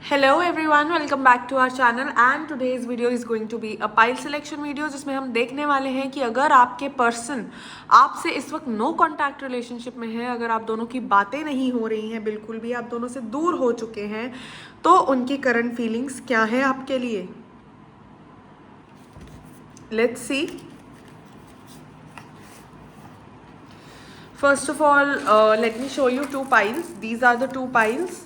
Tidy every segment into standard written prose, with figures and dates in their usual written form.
Hello everyone, welcome back to our channel and today's video is going to be a pile selection video जिसमें हम देखने वाले हैं कि अगर आपके पर्सन आपसे इस वक्त नो कॉन्टैक्ट रिलेशनशिप में है, अगर आप दोनों की बातें नहीं हो रही हैं, बिल्कुल भी आप दोनों से दूर हो चुके हैं, तो उनकी करंट फीलिंग्स क्या है आपके लिए। Let's see. First of all let me show you two piles. These are the two piles.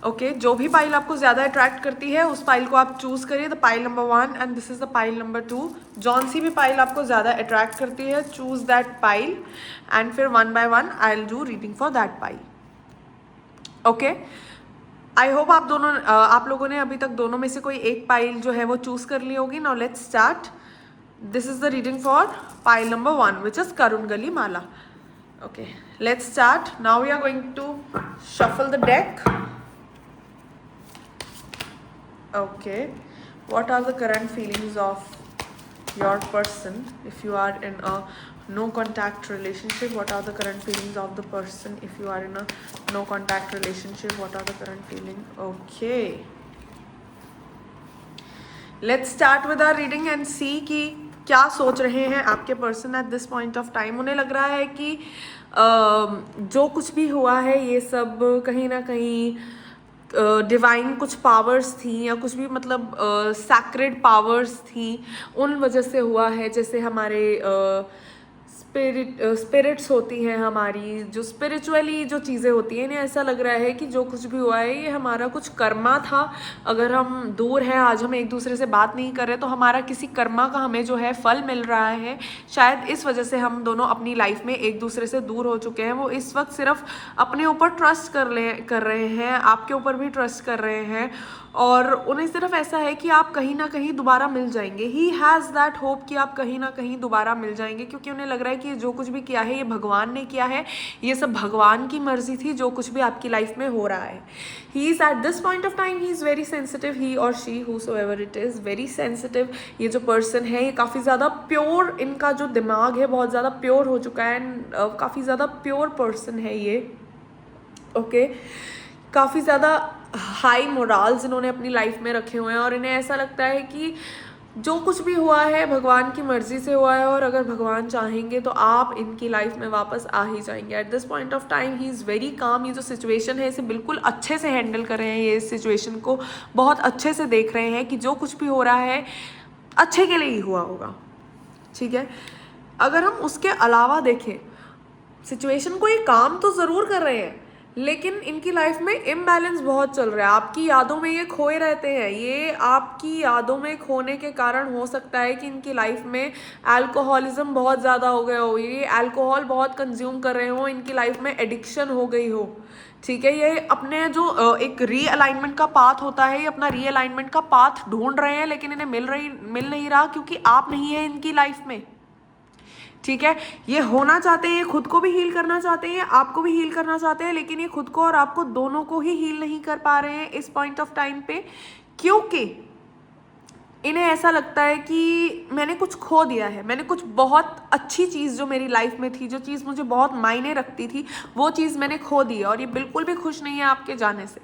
Okay, जो भी पाइल आपको ज़्यादा अट्रैक्ट करती है उस पाइल को आप चूज़ करिए, the pile number 1 and this is the pile number 2। जौन सी भी पाइल आपको ज़्यादा अट्रैक्ट करती है, चूज़ दैट पाइल एंड फिर 1 by 1 I will do reading for that pile. Okay, I hope आप लोगों ने अभी तक दोनों में से कोई एक पाइल जो है वो चूज़ कर ली होगी। Now let's start. This is the reading for pile number 1 which is Karungali mala. Okay, let's start. Now we are going to shuffle the deck. Okay, what are the current feelings of your person if you are in a no contact relationship? What are the current feelings of the person if you are in a no contact relationship? What are the current feelings? Okay, let's start with our reading and see कि क्या सोच रहे हैं आपके person at this point of time. उन्हें लग रहा है कि जो कुछ भी हुआ है ये सब कहीं ना कहीं डिवाइन कुछ पावर्स थी या कुछ भी मतलब सैक्रेड पावर्स थी, उन वजह से हुआ है। जैसे हमारे स्पिरिट्स होती हैं, हमारी जो स्पिरिचुअली जो चीज़ें होती हैं, इन्हें ऐसा लग रहा है कि जो कुछ भी हुआ है ये हमारा कुछ कर्मा था। अगर हम दूर हैं, आज हम एक दूसरे से बात नहीं कर रहे, तो हमारा किसी कर्मा का हमें जो है फल मिल रहा है। शायद इस वजह से हम दोनों अपनी लाइफ में एक दूसरे से दूर हो चुके हैं। वो इस वक्त सिर्फ अपने ऊपर ट्रस्ट कर रहे हैं, आपके ऊपर भी ट्रस्ट कर रहे हैं, और उन्हें सिर्फ ऐसा है कि आप कहीं ना कहीं दोबारा मिल जाएंगे। ही हैज़ दैट होप कि आप कहीं ना कहीं दोबारा मिल जाएंगे, क्योंकि उन्हें लग रहा है कि जो कुछ भी किया है ये भगवान ने किया है, ये सब भगवान की मर्जी थी जो कुछ भी आपकी लाइफ में हो रहा है। He is at this point of time he is very sensitive, he और she whosoever it is very sensitive. ये जो पर्सन है ये काफ़ी ज़्यादा प्योर, इनका जो दिमाग है बहुत ज़्यादा प्योर हो चुका है एंड काफ़ी ज़्यादा प्योर पर्सन है ये। ओके, काफ़ी ज़्यादा हाई मोरल्स इन्होंने अपनी लाइफ में रखे हुए हैं, और इन्हें ऐसा लगता है कि जो कुछ भी हुआ है भगवान की मर्जी से हुआ है, और अगर भगवान चाहेंगे तो आप इनकी लाइफ में वापस आ ही जाएंगे। Eight this point of time he is very calm. ये जो सिचुएशन है इसे बिल्कुल अच्छे से हैंडल कर रहे हैं, ये इस सिचुएशन को बहुत अच्छे से देख रहे हैं कि जो कुछ भी हो रहा है अच्छे के लिए ही हुआ होगा। ठीक है, अगर हम उसके अलावा देखें सिचुएशन को, ये काम तो ज़रूर कर रहे हैं, लेकिन इनकी लाइफ में इम्बैलेंस बहुत चल रहा है। आपकी यादों में ये खोए रहते हैं। ये आपकी यादों में खोने के कारण हो सकता है कि इनकी लाइफ में अल्कोहलिज्म बहुत ज़्यादा हो गया हो, ये अल्कोहल बहुत कंज्यूम कर रहे हो, इनकी लाइफ में एडिक्शन हो गई हो। ठीक है, ये अपने जो एक रीअलाइनमेंट का पाथ होता है, ये अपना रीअलाइनमेंट का पाथ ढूंढ रहे हैं, लेकिन इन्हें मिल नहीं रहा, क्योंकि आप नहीं है इनकी लाइफ में। ठीक है, ये होना चाहते हैं, ये खुद को भी हील करना चाहते हैं, आपको भी हील करना चाहते हैं, लेकिन ये खुद को और आपको दोनों को ही हील नहीं कर पा रहे हैं इस पॉइंट ऑफ टाइम पे, क्योंकि इन्हें ऐसा लगता है कि मैंने कुछ खो दिया है, मैंने कुछ बहुत अच्छी चीज़ जो मेरी लाइफ में थी, जो चीज़ मुझे बहुत मायने रखती थी, वो चीज़ मैंने खो दी है, और ये बिल्कुल भी खुश नहीं है आपके जाने से।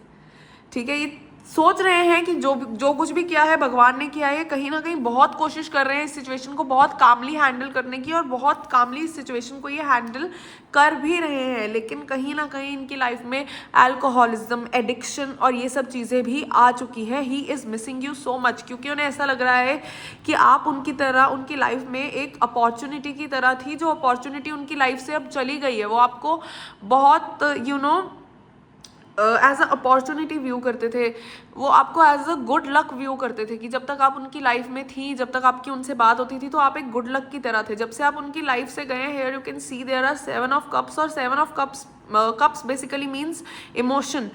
ठीक है, ये सोच रहे हैं कि जो कुछ भी किया है भगवान ने किया है। कहीं ना कहीं बहुत कोशिश कर रहे हैं इस सिचुएशन को बहुत कामली हैंडल करने की, और बहुत कामली इस सिचुएशन को ये हैंडल कर भी रहे हैं, लेकिन कहीं ना कहीं इनकी लाइफ में अल्कोहलिज्म, एडिक्शन और ये सब चीज़ें भी आ चुकी है। He is missing you so much, क्योंकि उन्हें ऐसा लग रहा है कि आप उनकी तरह उनकी लाइफ में एक अपॉर्चुनिटी की तरह थी। जो अपॉर्चुनिटी उनकी लाइफ से अब चली गई है, वो आपको बहुत एज अ अपॉर्चुनिटी व्यू करते थे, वो आपको as a good luck view करते थे, कि जब तक आप उनकी लाइफ में थी, जब तक आपकी उनसे बात होती थी, तो आप एक गुड लक की तरह थे। जब से आप उनकी लाइफ से गए, here you can see there are 7 of cups, और 7 of cups basically means emotion.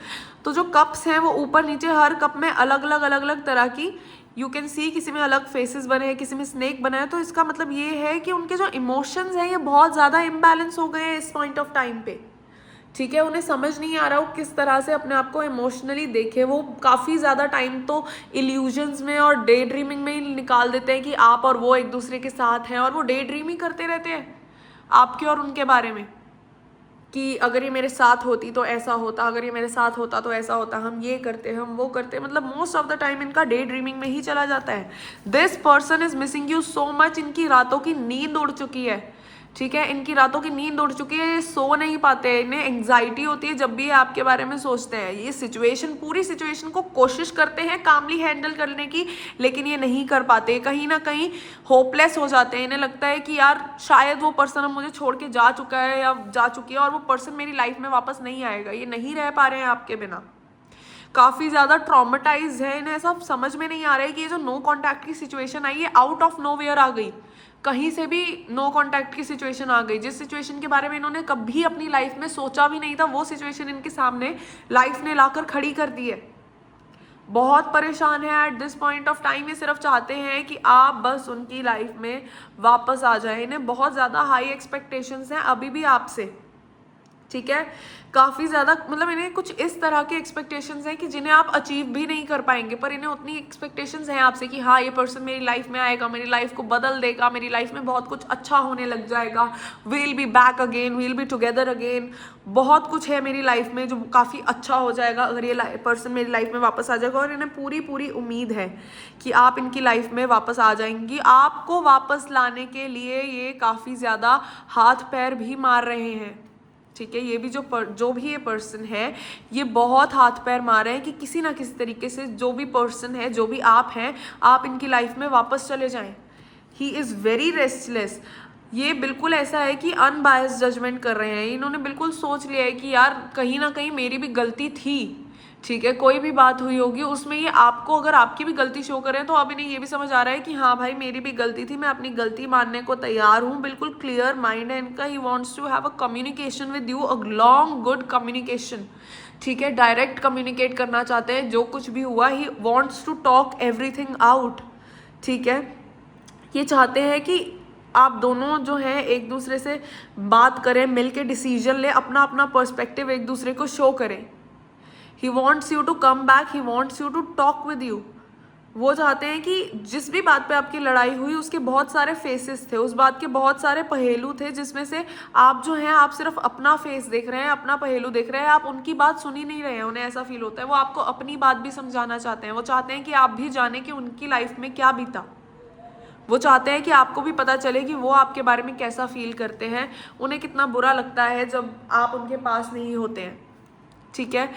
तो जो कप्स हैं वो ऊपर नीचे हर कप में अलग अलग तरह की यू कैन सी, किसी में अलग फेसेस बने हैं, किसी में स्नेक बना है। तो इसका मतलब ये है कि उनके जो इमोशंस हैं ये बहुत ज़्यादा इम्बैलेंस हो गए हैं इस पॉइंट ऑफ टाइम पे। ठीक है, उन्हें समझ नहीं आ रहा वो किस तरह से अपने आप को इमोशनली देखे। वो काफ़ी ज़्यादा टाइम तो इल्यूजन्स में और डे ड्रीमिंग में ही निकाल देते हैं कि आप और वो एक दूसरे के साथ हैं, और वो डे ड्रीम ही करते रहते हैं आपके और उनके बारे में। कि अगर ये मेरे साथ होती तो ऐसा होता, अगर ये मेरे साथ होता तो ऐसा होता, हम ये करते, हम वो करते, मतलब मोस्ट ऑफ द टाइम इनका डे ड्रीमिंग में ही चला जाता है। This person is missing you so much. इनकी रातों की नींद उड़ चुकी है, ठीक है, इनकी रातों की नींद उड़ चुकी है, ये सो नहीं पाते, इन्हें एंग्जाइटी होती है जब भी ये आपके बारे में सोचते हैं। ये सिचुएशन, पूरी सिचुएशन को कोशिश करते हैं कामली हैंडल करने की, लेकिन ये नहीं कर पाते, कहीं ना कहीं होपलेस हो जाते हैं। इन्हें लगता है कि यार शायद वो पर्सन अब मुझे छोड़ के जा चुका है या जा चुकी है और वो पर्सन मेरी लाइफ में वापस नहीं आएगा, ये नहीं रह पा रहे हैं आपके बिना। काफ़ी ज़्यादा ट्रॉमेटाइज है, इन्हें ऐसा समझ में नहीं आ रहा है कि ये जो नो कॉन्टैक्ट की सिचुएशन आई है आउट ऑफ नो वेयर आ गई, कहीं से भी नो कॉन्टैक्ट की सिचुएशन आ गई। जिस सिचुएशन के बारे में इन्होंने कभी अपनी लाइफ में सोचा भी नहीं था, वो सिचुएशन इनके सामने लाइफ ने लाकर खड़ी कर दी है। बहुत परेशान है eight this point of time. ये सिर्फ चाहते हैं कि आप बस उनकी लाइफ में वापस आ जाए। इन्हें बहुत ज़्यादा हाई एक्सपेक्टेशंस हैं अभी भी आपसे, ठीक है, काफ़ी ज़्यादा, मतलब इन्हें कुछ इस तरह के एक्सपेक्टेशंस हैं कि जिन्हें आप अचीव भी नहीं कर पाएंगे, पर इन्हें उतनी एक्सपेक्टेशंस हैं आपसे कि हाँ ये पर्सन मेरी लाइफ में आएगा, मेरी लाइफ को बदल देगा, मेरी लाइफ में बहुत कुछ अच्छा होने लग जाएगा, we'll be back again, we'll be together again, बहुत कुछ है मेरी लाइफ में जो काफ़ी अच्छा हो जाएगा अगर ये पर्सन मेरी लाइफ में वापस आ जाएगा। और इन्हें पूरी पूरी उम्मीद है कि आप इनकी लाइफ में वापस आ जाएंगी। आपको वापस लाने के लिए ये काफ़ी ज़्यादा हाथ पैर भी मार रहे हैं, ठीक है। ये भी जो भी ये पर्सन है ये बहुत हाथ पैर मार रहे हैं कि किसी ना किसी तरीके से जो भी पर्सन है, जो भी आप हैं, आप इनकी लाइफ में वापस चले जाएं। ही इज़ वेरी रेस्टलेस। ये बिल्कुल ऐसा है कि अनबायस्ड जजमेंट कर रहे हैं। इन्होंने बिल्कुल सोच लिया है कि यार कहीं ना कहीं मेरी भी गलती थी, ठीक है, कोई भी बात हुई होगी उसमें ये आपको, अगर आपकी भी गलती शो करें तो अब इन्हें ये भी समझ आ रहा है कि हाँ भाई मेरी भी गलती थी, मैं अपनी गलती मानने को तैयार हूँ। बिल्कुल क्लियर माइंड है इनका। He wants to have a communication with you, a long good communication, ठीक है, डायरेक्ट कम्युनिकेट करना चाहते हैं। जो कुछ भी हुआ he wants to talk everything out, ठीक है। ये चाहते हैं कि आप दोनों जो हैं एक दूसरे से बात करें, मिल के डिसीजन लें, अपना अपना पर्सपेक्टिव एक दूसरे को शो करें। He wants you to come back, he wants you to talk with you. वो चाहते हैं कि जिस भी बात पे आपकी लड़ाई हुई उसके बहुत सारे फेसेस थे, उस बात के बहुत सारे पहलू थे, जिसमें से आप जो हैं आप सिर्फ अपना फेस देख रहे हैं, अपना पहलू देख रहे हैं, आप उनकी बात सुन ही नहीं रहे हैं। उन्हें ऐसा फील होता है, वो आपको अपनी बात भी समझाना चाहते हैं। वो चाहते हैं कि आप भी जाने कि उनकी लाइफ में क्या बीता। वो चाहते हैं कि आपको भी पता चले कि वो आपके बारे में कैसा फील करते हैं, उन्हें कितना बुरा लगता है जब आप उनके पास नहीं होते हैं, ठीक है।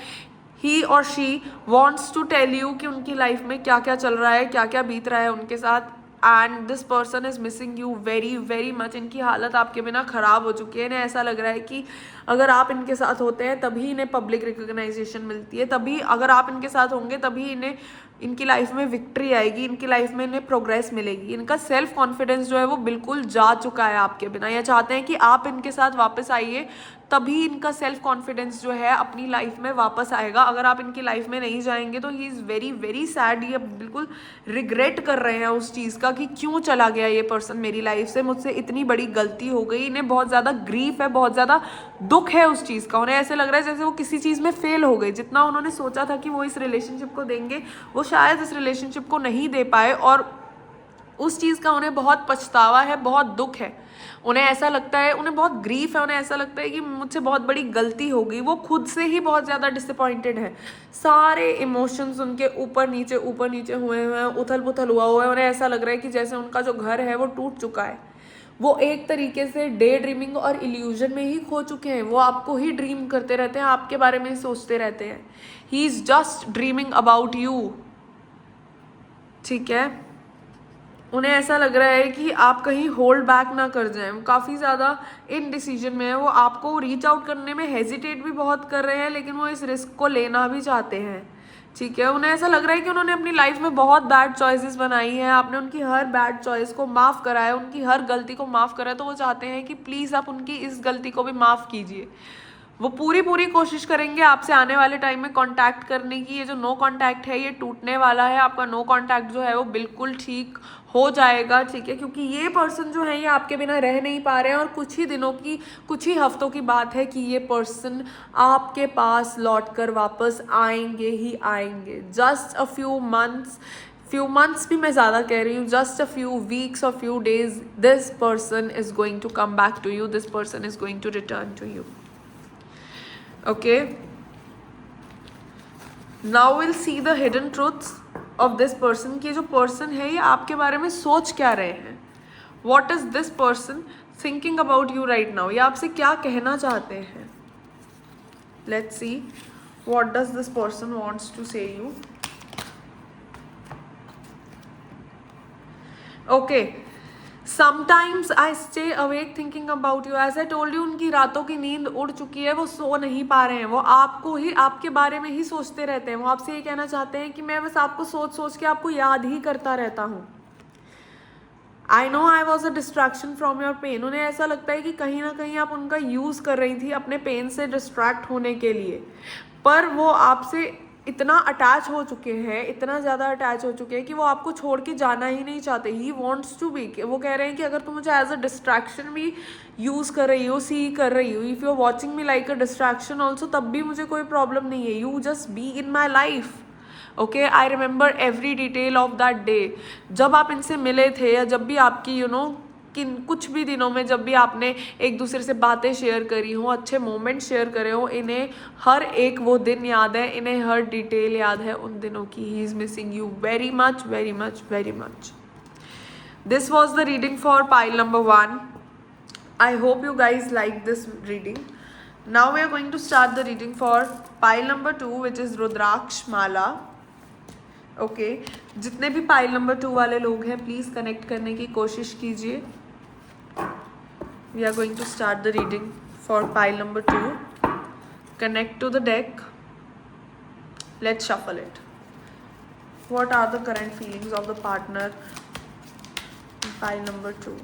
ही और she wants to tell you कि उनकी लाइफ में क्या क्या चल रहा है, क्या क्या बीत रहा है उनके साथ। And this person is missing you very very much. इनकी हालत आपके बिना ख़राब हो चुकी है। इन्हें ऐसा लग रहा है कि अगर आप इनके साथ होते हैं तभी इन्हें पब्लिक रिकग्नाइजेशन मिलती है, तभी अगर आप इनके साथ होंगे तभी इन्हें इनकी लाइफ में विक्ट्री आएगी, इनकी लाइफ में इन्हें प्रोग्रेस मिलेगी। इनका सेल्फ कॉन्फिडेंस जो है वो बिल्कुल जा चुका है आपके बिना। ये चाहते हैं कि आप इनके साथ वापस आइए, तभी इनका सेल्फ कॉन्फिडेंस जो है अपनी लाइफ में वापस आएगा। अगर आप इनकी लाइफ में नहीं जाएंगे तो ही इज़ वेरी वेरी सैड। ये बिल्कुल रिग्रेट कर रहे हैं उस चीज़ का कि क्यों चला गया ये पर्सन मेरी लाइफ से, मुझसे इतनी बड़ी गलती हो गई। इन्हें बहुत ज़्यादा ग्रीफ है, बहुत ज़्यादा दुख है उस चीज़ का। उन्हें ऐसे लग रहा है जैसे वो किसी चीज़ में फेल हो गए। जितना उन्होंने सोचा था कि वो इस रिलेशनशिप को देंगे, वो शायद इस रिलेशनशिप को नहीं दे पाए, और उस चीज़ का उन्हें बहुत पछतावा है, बहुत दुख है। उन्हें ऐसा लगता है, उन्हें बहुत ग्रीफ है, उन्हें ऐसा लगता है कि मुझसे बहुत बड़ी गलती हो गई। वो खुद से ही बहुत ज़्यादा डिसअपॉइंटेड है। सारे इमोशंस उनके ऊपर नीचे हुए हैं, उथल पुथल हुआ है। उन्हें ऐसा लग रहा है कि जैसे उनका जो घर है वो टूट चुका है। वो एक तरीके से डे ड्रीमिंग और इल्यूजन में ही खो चुके हैं। वो आपको ही ड्रीम करते रहते हैं, आपके बारे में ही सोचते रहते हैं। He is just dreaming about you, ठीक है। उन्हें ऐसा लग रहा है कि आप कहीं होल्ड बैक ना कर जाएं। वो काफ़ी ज़्यादा इन डिसीजन में है। वो आपको रीच आउट करने में हेजिटेट भी बहुत कर रहे हैं, लेकिन वो इस रिस्क को लेना भी चाहते हैं, ठीक है। उन्हें ऐसा लग रहा है कि उन्होंने अपनी लाइफ में बहुत बैड चॉइसेस बनाई हैं, आपने उनकी हर बैड चॉइस को माफ़ करा है, उनकी हर गलती को माफ़ करा है। तो वो चाहते हैं कि प्लीज़ आप उनकी इस गलती को भी माफ़ कीजिए। वो पूरी कोशिश करेंगे आपसे आने वाले टाइम में कांटेक्ट करने की। ये जो नो कांटेक्ट है ये टूटने वाला है। आपका नो कांटेक्ट जो है वो बिल्कुल ठीक हो जाएगा, ठीक है, क्योंकि ये पर्सन जो है ये आपके बिना रह नहीं पा रहे हैं। और कुछ ही हफ्तों की बात है कि ये पर्सन आपके पास लौट कर वापस आएंगे ही आएंगे। जस्ट अ फ्यू मंथ्स भी मैं ज़्यादा कह रही हूँ, जस्ट अ फ्यू वीक्स और few days, this person is going to come back to you, this person is going to return to you. Okay, now will see the hidden truths of this person, कि जो person है ये आपके बारे में सोच क्या रहे हैं. What is this person thinking about you right now, ये आपसे क्या कहना चाहते हैं. Let's see what does this person wants to say you. Okay, sometimes I stay awake thinking about you. As I told you, उनकी रातों की नींद उड़ चुकी है, वो सो नहीं पा रहे हैं, वो आपको ही, आपके बारे में ही सोचते रहते हैं. वो आपसे ये कहना चाहते हैं कि मैं बस आपको सोच सोच के आपको याद ही करता रहता हूँ. I know I was a distraction from your pain. उन्हें ऐसा लगता है कि कहीं ना कहीं आप उनका यूज़ कर रही थी अपने पेन से डिस्ट्रैक्ट होने के लिए, पर वो आपसे इतना अटैच हो चुके हैं, इतना ज़्यादा अटैच हो चुके हैं कि वो आपको छोड़ के जाना ही नहीं चाहते. ही वॉन्ट्स टू बी, वो कह रहे हैं कि अगर तुम मुझे एज अ डिस्ट्रैक्शन भी यूज़ कर रही हो, सी कर रही हो, if you are watching me like a distraction also, तब भी मुझे कोई प्रॉब्लम नहीं है. You just be in my life. Okay, I remember every detail of that day. जब आप इनसे मिले थे, या जब भी आपकी किन कुछ भी दिनों में जब भी आपने एक दूसरे से बातें शेयर करी हो, अच्छे मोमेंट शेयर करे हो, इन्हें हर एक वो दिन याद है, इन्हें हर डिटेल याद है उन दिनों की. He is missing you very much, very much, very much. This was the reading for pile number 1. I hope you guys like this reading. Now we are going to start the reading for pile number 2, which is Rudraksha mala. Okay, जितने भी pile number 2 वाले लोग हैं, please connect करने की कोशिश कीजिए. We are going to start the reading for pile number 2. Connect to the deck. Let's shuffle it. What are the current feelings of the partner in pile number 2?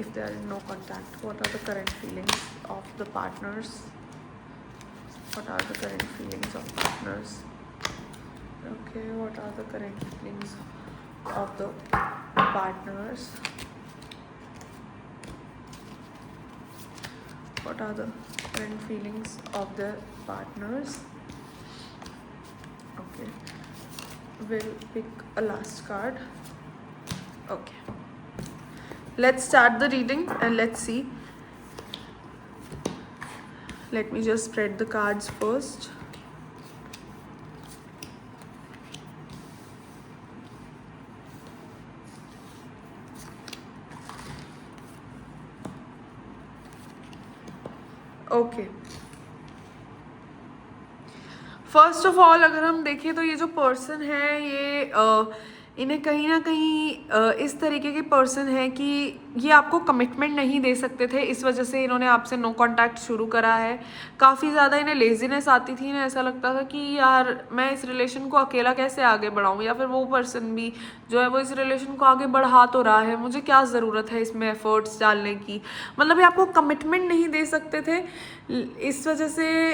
If they are in no contact, what are the current feelings of the partners? What are the current feelings of partners? Okay, what are the current feelings of the partners? What are the current feelings of the partners? Okay, we'll pick a last card. Okay, let's start the reading and let's see. Let me just spread the cards first. Okay, first of all अगर हम देखें तो ये जो person है ये इन्हें कहीं ना कहीं इस तरीके के पर्सन है कि ये आपको कमिटमेंट नहीं दे सकते थे, इस वजह से इन्होंने आपसे नो कांटेक्ट शुरू करा है. काफ़ी ज़्यादा इन्हें लेजीनेस आती थी, इन्हें ऐसा लगता था कि यार मैं इस रिलेशन को अकेला कैसे आगे बढ़ाऊँ, या फिर वो पर्सन भी जो है वो इस रिलेशन को आगे बढ़ा तो रहा है, मुझे क्या ज़रूरत है इसमें एफर्ट्स डालने की. मतलब ये आपको कमिटमेंट नहीं दे सकते थे. इस वजह से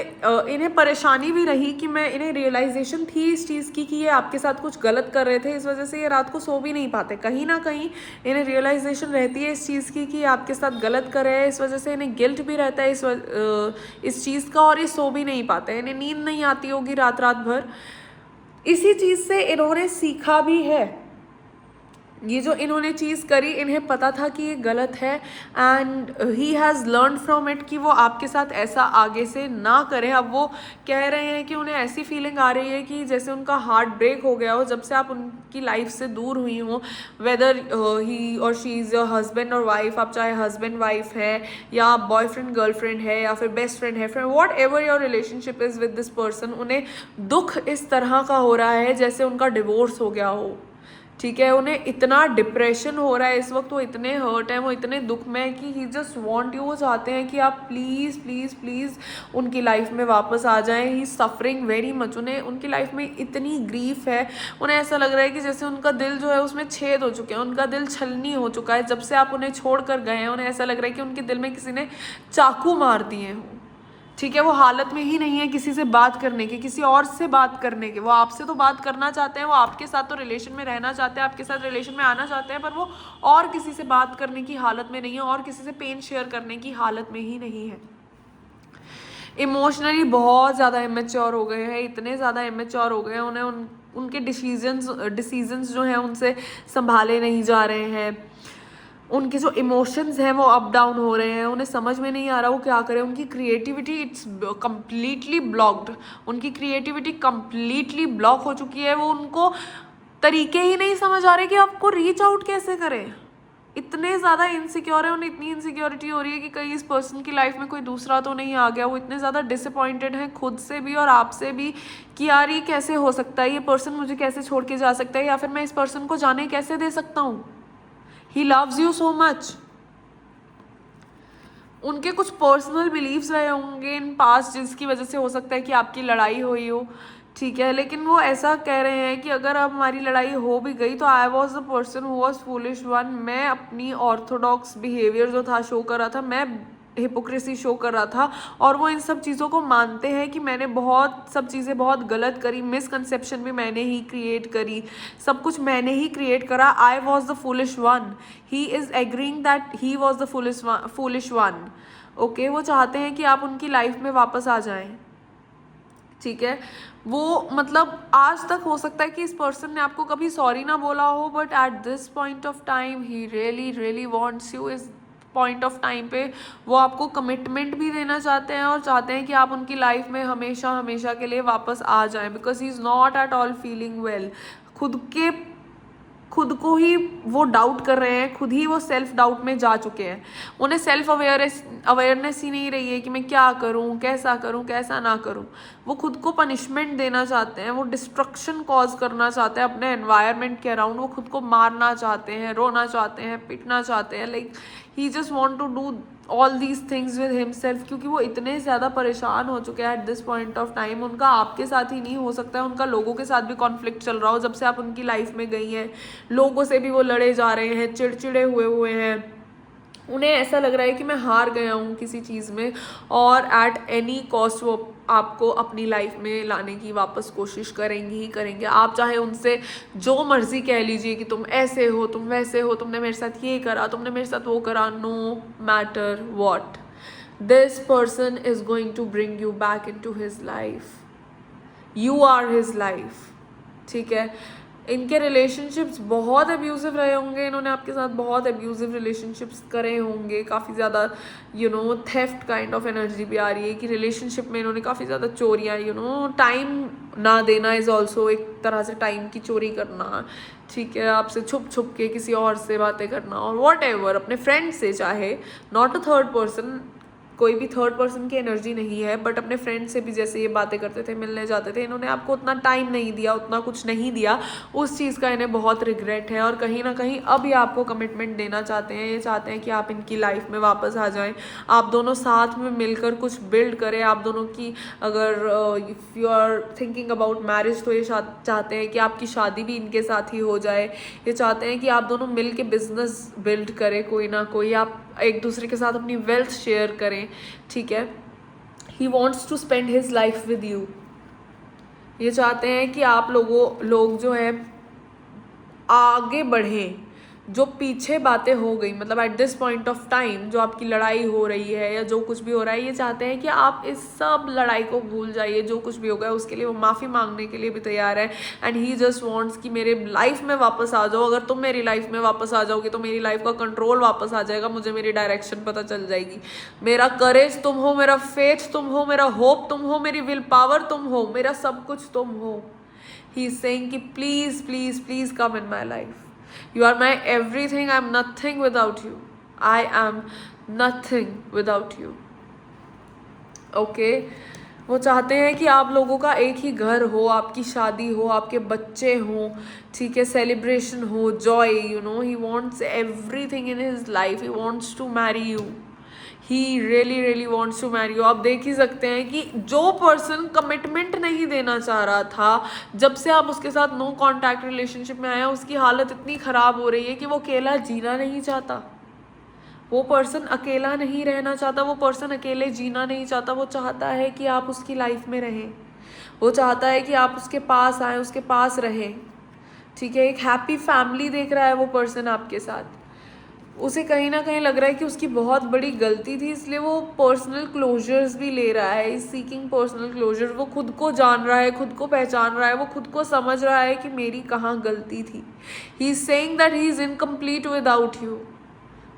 इन्हें परेशानी भी रही कि मैं इन्हें रियलाइजेशन थी इस चीज़ की कि ये आपके साथ कुछ गलत कर रहे थे, इस वजह से ये रात को सो भी नहीं पाते. कहीं ना कहीं इन्हें रियलाइजेशन रहती है इस चीज़ की कि आपके साथ गलत कर रहे हैं, इस वजह से इन्हें गिल्ट भी रहता है इस चीज़ का, और ये सो भी नहीं पाते. इन्हें नींद नहीं आती होगी रात रात भर. इसी चीज़ से इन्होंने सीखा भी है. ये जो इन्होंने चीज़ करी, इन्हें पता था कि ये गलत है, and he has learn from it कि वो आपके साथ ऐसा आगे से ना करें. अब वो कह रहे हैं कि उन्हें ऐसी फीलिंग आ रही है कि जैसे उनका हार्ट ब्रेक हो गया हो जब से आप उनकी लाइफ से दूर हुई हो. वेदर ही और शी इज़ योर हस्बैंड और वाइफ, आप चाहे हस्बैंड वाइफ है, या बॉयफ्रेंड गर्लफ्रेंड है, या फिर बेस्ट फ्रेंड है, friend, what ever your relationship is with this person, उन्हें दुख इस तरह का हो रहा है जैसे उनका डिवोर्स हो गया हो. ठीक है, उन्हें इतना डिप्रेशन हो रहा है इस वक्त, वो इतने हर्ट हैं, वो इतने दुख में है कि ही जस्ट वांट यू, वो चाहते हैं कि आप प्लीज़ प्लीज़ प्लीज़ उनकी लाइफ में वापस आ जाएं. ही सफरिंग वेरी मच. उन्हें उनकी लाइफ में इतनी ग्रीफ है, उन्हें ऐसा लग रहा है कि जैसे उनका दिल जो है उसमें छेद हो चुके हैं, उनका दिल छलनी हो चुका है. जब से आप उन्हें छोड़ कर गए हैं, उन्हें ऐसा लग रहा है कि उनके दिल में किसी ने चाकू मार दिए हों. ठीक है, वो हालत में ही नहीं है किसी से बात करने की, किसी और से बात करने की. वो आपसे तो बात करना चाहते हैं, वो आपके साथ तो रिलेशन में रहना चाहते हैं, आपके साथ रिलेशन में आना चाहते हैं, पर वो और किसी से बात करने की हालत में नहीं है, और किसी से पेन शेयर करने की हालत में ही नहीं है. इमोशनली बहुत ज़्यादा इमेच्योर हो गए हैं, इतने ज़्यादा इमेच्योर हो गए हैं, उन्हें उनके डिसीजंस जो हैं उनसे संभाले नहीं जा रहे हैं. उनके जो इमोशंस हैं वो अप डाउन हो रहे हैं, उन्हें समझ में नहीं आ रहा वो क्या करें। उनकी क्रिएटिविटी इट्स कम्प्लीटली ब्लॉक्ड, उनकी क्रिएटिविटी कम्प्लीटली ब्लॉक हो चुकी है। वो उनको तरीके ही नहीं समझ आ रहे कि आपको रीच आउट कैसे करें। इतने ज़्यादा इनसिक्योर है, उन्हें इतनी इनसिक्योरिटी हो रही है कि कहीं इस पर्सन की लाइफ में कोई दूसरा तो नहीं आ गया। वो इतने ज़्यादा डिसअपॉइंटेड हैं खुद से भी और आपसे भी कि यार ये कैसे हो सकता है, ये पर्सन मुझे कैसे छोड़ के जा सकता है, या फिर मैं इस पर्सन को जाने कैसे दे सकता हूँ। He loves you so much. उनके कुछ पर्सनल बिलीव्स रहे होंगे इन पास्ट जिसकी वजह से हो सकता है कि आपकी लड़ाई हुई हो, ठीक है। लेकिन वो ऐसा कह रहे हैं कि अगर अब हमारी लड़ाई हो भी गई तो I was the person who was foolish one. मैं अपनी ऑर्थोडॉक्स बिहेवियर जो था शो कर रहा था, मैं हिपोक्रेसी शो कर रहा था, और वो इन सब चीज़ों को मानते हैं कि मैंने बहुत सब चीज़ें बहुत गलत करी, मिसकंसेप्शन भी मैंने ही क्रिएट करी, सब कुछ मैंने ही क्रिएट करा। I was the foolish one. He is agreeing that he was the foolish one. Okay, वो चाहते हैं कि आप उनकी लाइफ में वापस आ जाएं, ठीक है। वो मतलब आज तक हो सकता है कि इस पर्सन ने आपको कभी सॉरी ना बोला हो, but at this point of time he really really wants you. इस पॉइंट ऑफ टाइम पे वो आपको कमिटमेंट भी देना चाहते हैं और चाहते हैं कि आप उनकी लाइफ में हमेशा हमेशा के लिए वापस आ जाएं, because he is not at all feeling well. खुद को ही वो डाउट कर रहे हैं, खुद ही वो सेल्फ डाउट में जा चुके हैं। उन्हें सेल्फ अवेयरनेस ही नहीं रही है कि मैं क्या करूं, कैसा ना करूं। वो खुद को पनिशमेंट देना चाहते हैं, वो डिस्ट्रक्शन कॉज करना चाहते हैं अपने एनवायरनमेंट के अराउंड। वो खुद को मारना चाहते हैं, रोना चाहते हैं, पिटना चाहते हैं। Like he just want to do all these things with himself, क्योंकि वो इतने ज़्यादा परेशान हो चुके हैं at this point of time. उनका आपके साथ ही नहीं, हो सकता है उनका लोगों के साथ भी कॉन्फ्लिक्ट चल रहा हो। जब से आप उनकी लाइफ में गई हैं, लोगों से भी वो लड़े जा रहे हैं, चिड़चिड़े हुए हैं। उन्हें ऐसा लग रहा है कि मैं हार गया हूँ किसी चीज़ में, और एट एनी कॉस्ट वो आपको अपनी लाइफ में लाने की वापस कोशिश करेंगे ही करेंगे। आप चाहे उनसे जो मर्जी कह लीजिए कि तुम ऐसे हो, तुम वैसे हो, तुमने मेरे साथ ये करा, तुमने मेरे साथ वो करा, no matter what, this person is going to bring you back into his life. You are his life, ठीक है। इनके रिलेशनशिप्स बहुत अब्यूजिव रहे होंगे, इन्होंने आपके साथ बहुत अब्यूजिव रिलेशनशिप्स करे होंगे, काफ़ी ज़्यादा थेफ्ट काइंड ऑफ एनर्जी भी आ रही है कि रिलेशनशिप में इन्होंने काफ़ी ज़्यादा चोरियाँ, टाइम ना देना इज़ ऑल्सो एक तरह से टाइम की चोरी करना, ठीक है। आपसे छुप छुप के किसी और से बातें करना, और वॉट एवर, अपने फ्रेंड से, चाहे नॉट अ थर्ड पर्सन, कोई भी थर्ड पर्सन की एनर्जी नहीं है, बट अपने फ्रेंड से भी जैसे ये बातें करते थे, मिलने जाते थे, इन्होंने आपको उतना टाइम नहीं दिया, उतना कुछ नहीं दिया। उस चीज़ का इन्हें बहुत रिग्रेट है, और कहीं ना कहीं अब ये आपको कमिटमेंट देना चाहते हैं। ये चाहते हैं कि आप इनकी लाइफ में वापस आ जाएं, आप दोनों साथ में मिलकर कुछ बिल्ड करें। आप दोनों की अगर if you are thinking about marriage, तो ये चाहते हैं कि आपकी शादी भी इनके साथ ही हो जाए। ये चाहते हैं कि आप दोनों मिल के बिजनेस बिल्ड करें, कोई ना कोई, आप एक दूसरे के साथ अपनी वेल्थ शेयर करें, ठीक है। He wants to spend his life with you. ये चाहते हैं कि आप लोग जो है आगे बढ़ें, जो पीछे बातें हो गई, मतलब eight this point of time जो आपकी लड़ाई हो रही है या जो कुछ भी हो रहा है, ये चाहते हैं कि आप इस सब लड़ाई को भूल जाइए। जो कुछ भी हो गया उसके लिए वो माफ़ी मांगने के लिए भी तैयार है, एंड ही जस्ट वांट्स कि मेरे लाइफ में वापस आ जाओ। अगर तुम मेरी लाइफ में वापस आ जाओगे तो मेरी लाइफ का कंट्रोल वापस आ जाएगा, मुझे मेरी डायरेक्शन पता चल जाएगी। मेरा करेज तुम हो, मेरा फेथ तुम हो, मेरा होप तुम हो, मेरी विल पावर तुम हो, मेरा सब कुछ तुम हो। ही इज सेइंग कि please please please come in my life. You are my everything. I am nothing without you. I am nothing without you. Okay? वो चाहते हैं कि आप लोगों का एक ही घर हो, आपकी शादी हो, आपके बच्चे हों, ठीक है, सेलिब्रेशन हो, Joy, he wants everything in his life. He wants to marry you. He really wants to marry you. आप देख ही सकते हैं कि जो पर्सन कमिटमेंट नहीं देना चाह रहा था, जब से आप उसके साथ नो कॉन्टैक्ट रिलेशनशिप में आया, उसकी हालत इतनी ख़राब हो रही है कि वो अकेला जीना नहीं चाहता। वो पर्सन अकेला नहीं रहना चाहता, वो पर्सन अकेले जीना नहीं चाहता। वो चाहता है कि आप उसकी लाइफ में रहें, वो चाहता है कि आप उसके पास आएँ, उसके पास रहें, ठीक है। एक हैप्पी फैमिली देख रहा है वो पर्सन आपके साथ। उसे कहीं ना कहीं लग रहा है कि उसकी बहुत बड़ी गलती थी, इसलिए वो पर्सनल क्लोजर्स भी ले रहा है, इज सीकिंग पर्सनल क्लोजर। वो खुद को जान रहा है, खुद को पहचान रहा है, वो खुद को समझ रहा है कि मेरी कहाँ गलती थी। He is saying that he is incomplete without you,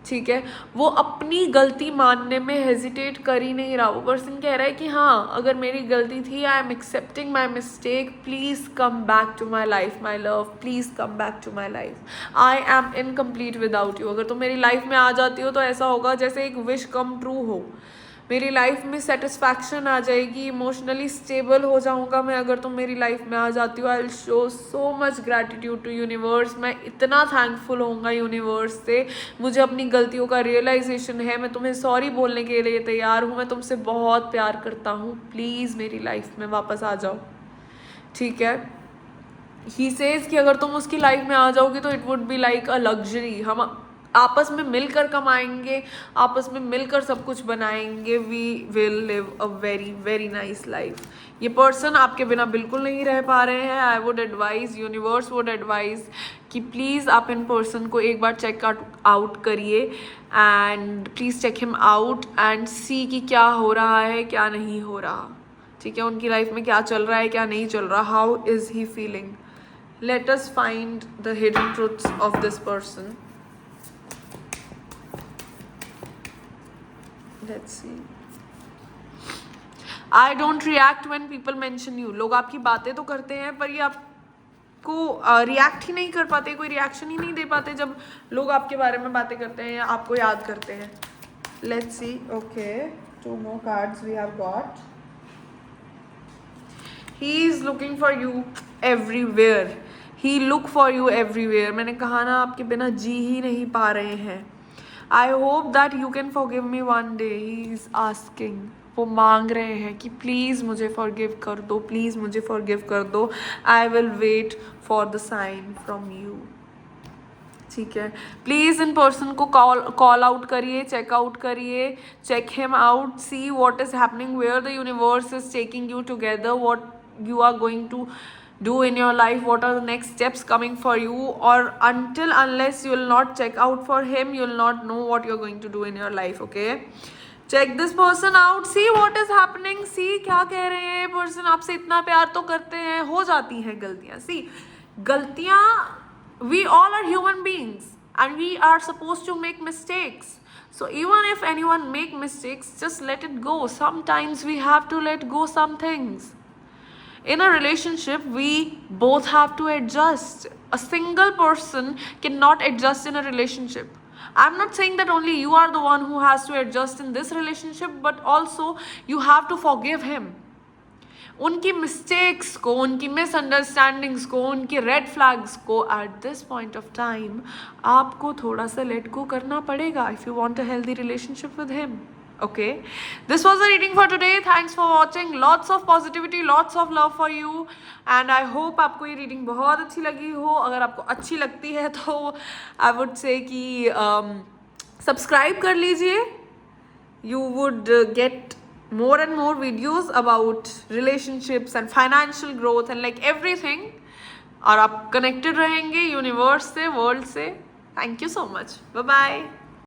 ठीक है, वो अपनी गलती मानने में हेजिटेट कर ही नहीं रहा। वो पर्सन कह रहा है कि हाँ, अगर मेरी गलती थी, I am accepting my mistake, please come back to my life my love, please come back to my life, I am incomplete without you. अगर तुम मेरी लाइफ में आ जाती हो तो ऐसा होगा जैसे एक विश कम ट्रू हो, मेरी लाइफ में सेटिस्फैक्शन आ जाएगी, इमोशनली स्टेबल हो जाऊंगा मैं अगर तुम मेरी लाइफ में आ जाती हो। I will show so much gratitude to universe, मैं इतना थैंकफुल होऊंगा यूनिवर्स से, मुझे अपनी गलतियों का रियलाइजेशन है, मैं तुम्हें सॉरी बोलने के लिए तैयार हूँ, मैं तुमसे बहुत प्यार करता हूँ, प्लीज़ मेरी लाइफ में वापस आ जाओ। ठीक है, ही सेज कि अगर तुम उसकी लाइफ में आ जाओगी तो it would be like a luxury, हम आपस में मिलकर कमाएंगे, आपस में मिलकर सब कुछ बनाएंगे, we will live a very very nice life. ये पर्सन आपके बिना बिल्कुल नहीं रह पा रहे हैं। I would advise, universe would advise कि प्लीज़ आप इन पर्सन को एक बार चेक आउट करिए and please check him out and see कि क्या हो रहा है, क्या नहीं हो रहा। ठीक है, उनकी लाइफ में क्या चल रहा है, क्या नहीं चल रहा, how is he feeling. Let us find the hidden truths of this person. Let's see. I don't react when people mention you. लोग आपकी बातें तो करते हैं पर ये आपको रिएक्ट ही नहीं कर पाते, कोई रिएक्शन ही नहीं दे पाते जब लोग आपके बारे में बातें करते हैं या आपको याद करते हैं। Let's see. Okay, 2 more cards we have got. He is looking for you everywhere. He look for you everywhere. मैंने कहा ना, आपके बिना जी ही नहीं पा रहे हैं। I hope that you can forgive me one day. He is asking. वो मांग रहे हैं कि प्लीज़ मुझे फॉरगिव कर दो, प्लीज़ मुझे फॉरगिव कर दो। I will wait for the sign from you. ठीक है, प्लीज़ इन पर्सन को कॉल आउट करिए, चेक आउट करिए, check him out, see what is happening, where the universe is taking you together, what you are going to do in your life, what are the next steps coming for you, or unless you will not check out for him, you will not know what you're going to do in your life. Okay, check this person out, see what is happening, see क्या कह रहे हैं person. आपसे इतना प्यार तो करते हैं, हो जाती हैं गलतियाँ। सी गलतियाँ, we all are human beings and we are supposed to make mistakes. So even if anyone make mistakes, just let it go. Sometimes we have to let go some things. In a relationship, we both have to adjust. A single person cannot adjust in a relationship. I'm not saying that only you are the one who has to adjust in this relationship, but also you have to forgive him. उनकी mistakes को, उनकी misunderstandings को, उनकी red flags को eight this point of time आपको थोड़ा सा let go करना पड़ेगा if you want a healthy relationship with him. Okay, this was the reading for today. Thanks for watching. Lots of positivity, lots of love for you, and I hope आपको ये reading बहुत अच्छी लगी हो. अगर आपको अच्छी लगती है तो I would say कि subscribe कर लीजिए. You would get more and more videos about relationships and financial growth and like everything. और आप connected रहेंगे universe से, world से. Thank you so much. Bye bye.